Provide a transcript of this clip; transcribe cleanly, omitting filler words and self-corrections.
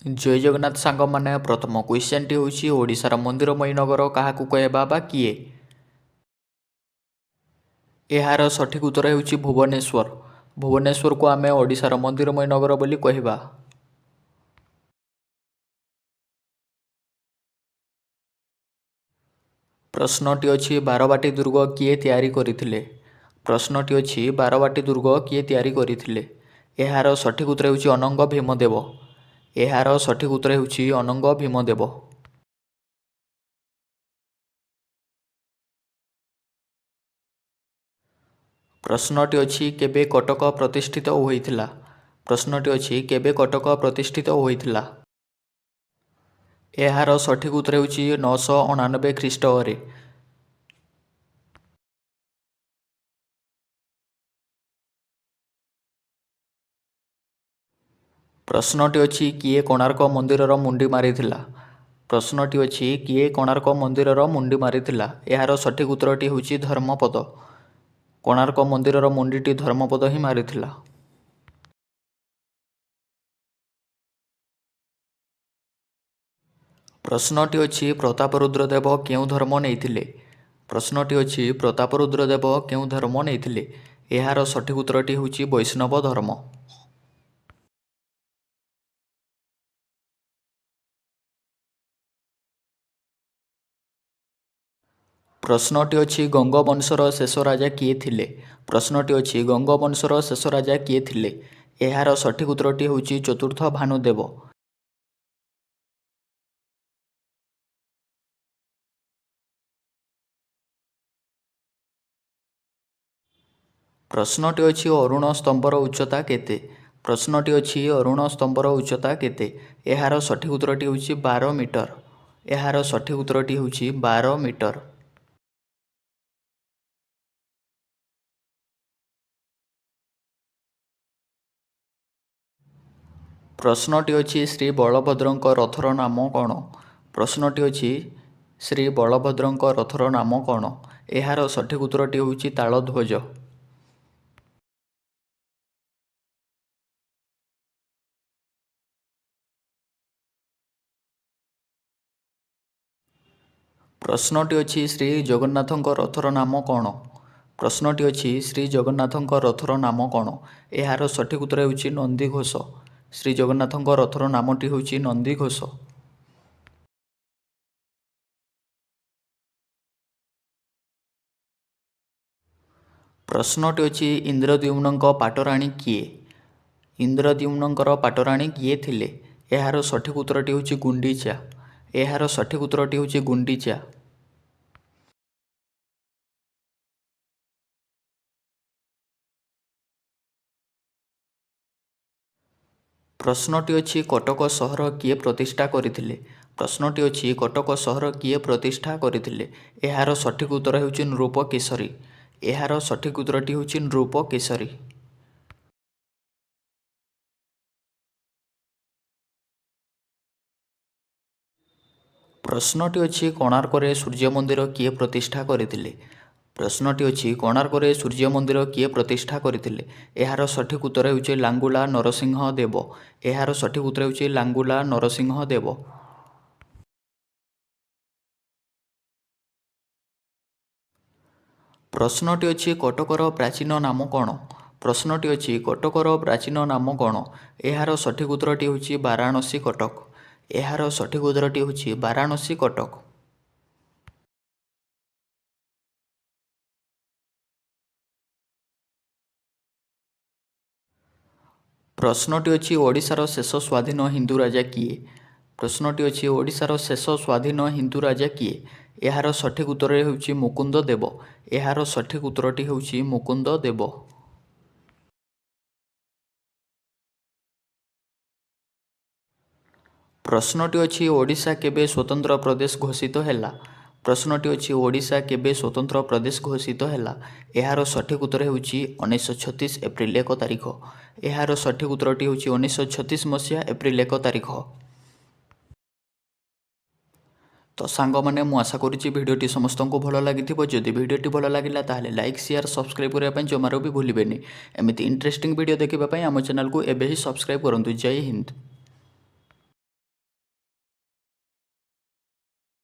जय जगन्नाथ सांग मैंने प्रथम क्वेश्चन टी होची ओडिशार मंदिरमयी नगर काहाकू कहबा बा किए। एहार सठिक उत्तर हेउची भुवनेश्वर। भुवनेश्वर को आमे ओडिशार मंदिरमयी नगर बोली कहबा। प्रश्नटी अछि बारवाटी दुर्ग किए तैयारी करिथिले। प्रश्नटी अछि बारवाटी दुर्ग किए तैयारी करिथिले। एहार सठिक उत्तर हेउची अनंग भीमदेव। एहार सठिक उत्तर हेउची अनंग भीमदेव। प्रश्नटी अछि केबे कटक प्रतिष्ठित होइथिला। प्रश्नटी अछि केबे कटक प्रतिष्ठित होइथिला। एहार सठिक उत्तर हेउची 999 ख्रीष्टरे। प्रश्नटी अछि किए कोणार्क मंदिरर मुंडी मारिथिला। प्रश्नटी अछि किए कोणार्क मंदिरर मुंडी मारिथिला। एहार सठिक उत्तरटी हेउची धर्मपद। कोणार्क मंदिरर मुंडीटी धर्मपद ही मारिथिला। प्रश्नटी अछि प्रतापरुद्र देव केउ धर्म नेइथिले। प्रश्नटी अछि प्रतापरुद्र देव केउ धर्म नेइथिले। एहार सठिक उत्तरटी हेउची वैष्णव धर्म। प्रश्नटी अछि गंगवंशर शेष राजा किए थिले। प्रश्नटी अछि गंगवंशर शेष राजा किए थिले। एहार सठिक उत्तरटी हेउची चतुर्थ भानुदेव। प्रश्नटी अछि अरुण स्तंभर उच्चता केते। प्रश्नटी अछि अरुण स्तंभर उच्चता केते। एहार सठिक उत्तरटी हेउची 12 मीटर। एहार सठिक उत्तरटी हेउची 12 मीटर। प्रश्नटी अछि श्री बलभद्रंक रथर नाम कौन। प्रश्नटी अछि श्री बलभद्रंक रथर नाम कौन। एहार सठिक उत्तरटी हेउची तालध्वज। प्रश्नटी अछि श्री जगन्नाथंक रथर नाम कौन। प्रश्नटी अछि श्री जगन्नाथंक रथर नाम कौन। एहार सठिक उत्तर हेउची नंदीघोष। श्री जगन्नाथंक रथर नामटी हेउची नंदीघोष। प्रश्नटी अछि इंद्रद्युम्नंक पाटराणी किए। इंद्रद्युम्नंकर पाटराणी किए थिले। एहार सठिक उत्तरटी हेउची गुंडीचा। एहार सठिक उत्तरटी हेउची गुंडीचा। प्रश्नटी अछि कटक सहर किए प्रतिष्ठा करिथिले। प्रश्नटी अछि कटक सहर किए प्रतिष्ठा करिथिले। एहार सठिक उत्तर हेउची नृपकेशरी। एहार सठिक उत्तरटी हेउची नृपकेशरी। प्रश्नटी अछि कोणार्करे सूर्य मंदिर किए प्रतिष्ठा करिथिले। प्रश्नटी अछि कोणार्करे सूर्य मंदिर किए प्रतिष्ठा करिथिले। एहार सठिक उत्तर हेउची लांगुला नरसिंह देव। एहार सठिक उत्तर हेउची लांगुला नरसिंह देव। प्रश्नटी अछि कटकर प्राचीन नाम कौन। प्रश्नटी अछि कटकर प्राचीन नाम कौन। एहार सठिक उत्तरटी हेउची वाराणसी कटक। एहार सठिक उत्तरटी हेउची वाराणसी कटक। प्रश्नटी अछि ओडिशार शेष स्वाधीन हिंदू राजा किए। प्रश्नटी अछि ओडिशार शेष स्वाधीन हिंदू राजा किए। एहार सठिक उत्तर हेउची मुकुंद देव। एहार सठिक उत्तरटी हेउची मुकुंद देव। प्रश्नटी अछि ओडिशा केबे स्वतंत्र प्रदेश घोषित हैला। प्रश्नटी अछि ओडिशा केबे स्वतंत्र प्रदेश घोषित हैला। एहार सठिक उत्तर हेउची 1936 एप्रिल 1 तारिख। एहार सठिक उत्तरटी हेउची 1936 मसीहा एप्रिल 1 तारिख। तो सांग मैंने मु आशा करुच्ची भिडियोटी समस्त को भल लगी जदि भिडियोटी भल लगिला ताहले लाइक शेयर सब्सक्राइब करने जमार भी भूलें। एमती इंटरेस्टिंग वीडियो देखापी आम चैनल को एबे ही सब्सक्राइब करूँ। जय हिंद।